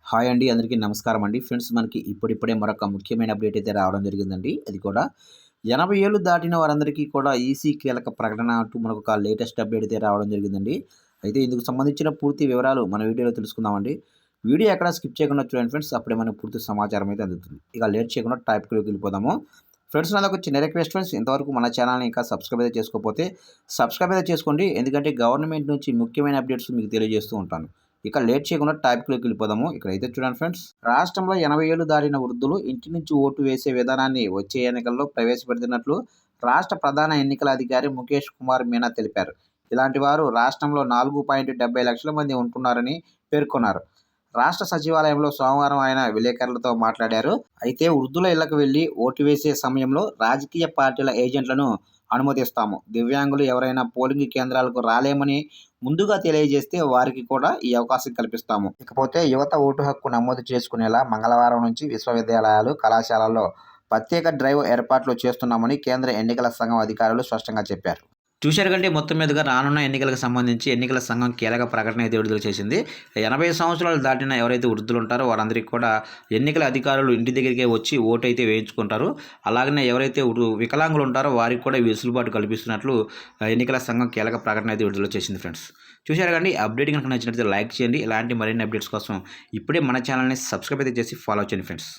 Hi అండి, అందరికీ నమస్కారం అండి. ఫ్రెండ్స్, మనకి ఇప్పుడిప్పుడే మరొక ముఖ్యమైన అప్డేట్ అయితే రావడం జరిగిందండి. అది కూడా 80 ఏళ్ళు దాటిన వారందరికీ కూడా ఈసీ కీలక ప్రకటన అంటూ మనకొక లేటెస్ట్ అప్డేట్ అయితే రావడం జరిగిందండి. అయితే ఇందుకు సంబంధించిన పూర్తి వివరాలు మన వీడియోలో తెలుసుకుందామండి. వీడియో ఎక్కడ స్కిప్ చేయకుండా చూడండి ఫ్రెండ్స్, అప్పుడే మనకు పూర్తి సమాచారం అయితే అందుతుంది. ఇక లేట్ చేయకుండా టాపిక్‌లోకి వెళ్ళిపోదాము. ఫ్రెండ్స్, నాదొక చిన్న రిక్వెస్ట్ ఫ్రెండ్స్, ఇంతవరకు మన ఛానల్‌ని ఇంకా సబ్స్క్రైబ్ అయితే చేసుకోకపోతే సబ్స్క్రైబ్ అయితే చేసుకోండి. ఎందుకంటే గవర్నమెంట్ నుంచి ముఖ్యమైన అప్డేట్స్ మీకు తెలియజేస్తూ ఉంటాను. ఇక లేట్ చేయకుండా టాపిక్‌లోకి వెళ్ళిపోదాము. ఇక్కడైతే చూడండి ఫ్రెండ్స్, రాష్ట్రంలో 80 ఏళ్లు దాటిన వృద్ధులు ఇంటి నుంచి ఓటు వేసే విధానాన్ని వచ్చే ఎన్నికల్లో ప్రవేశపెడుతున్నట్లు రాష్ట్ర ప్రధాన ఎన్నికల అధికారి ముఖేష్ కుమార్ మీనా తెలిపారు. ఇలాంటి వారు రాష్ట్రంలో 4.70 లక్షల మంది ఉంటున్నారని పేర్కొన్నారు. రాష్ట్ర సచివాలయంలో సోమవారం ఆయన విలేకరులతో మాట్లాడారు. అయితే వృద్ధుల ఇళ్లకు వెళ్లి ఓటు వేసే సమయంలో రాజకీయ పార్టీల ఏజెంట్లను అనుమతిస్తాము. దివ్యాంగులు ఎవరైనా పోలింగ్ కేంద్రాలకు రాలేమని ముందుగా తెలియజేస్తే వారికి కూడా ఈ అవకాశం కల్పిస్తాము. ఇకపోతే యువత ఓటు హక్కు నమోదు చేసుకునేలా మంగళవారం నుంచి విశ్వవిద్యాలయాలు, కళాశాలల్లో ప్రత్యేక డ్రైవ్ ఏర్పాట్లు చేస్తున్నామని కేంద్ర ఎన్నికల సంఘం అధికారులు స్పష్టంగా చెప్పారు. చూశారు కంటే మొత్తం మీదుగా రానున్న ఎన్నికలకు సంబంధించి ఎన్నికల సంఘం కీలక ప్రకటన అయితే విడుదల చేసింది. 80 సంవత్సరాలు దాటిన ఎవరైతే వృద్ధులు ఉంటారో వారందరికీ కూడా ఎన్నికల అధికారులు ఇంటి దగ్గరికే వచ్చి ఓటు అయితే వేయించుకుంటారు. అలాగనే ఎవరైతే వికలాంగులు ఉంటారో వారికి కూడా వెసులుబాటు కల్పిస్తున్నట్లు ఎన్నికల సంఘం కీలక ప్రకటన అయితే విడుదల చేసింది ఫ్రెండ్స్. చూశారు కండి, అప్డేట్ కనుక నచ్చినట్లయితే లైక్ చేయండి. ఇలాంటి మరిన్ని అప్డేట్స్ కోసం ఇప్పుడే మన ఛానల్ని సబ్స్క్రైబ్ అయితే చేసి ఫాలో చేయండి ఫ్రెండ్స్.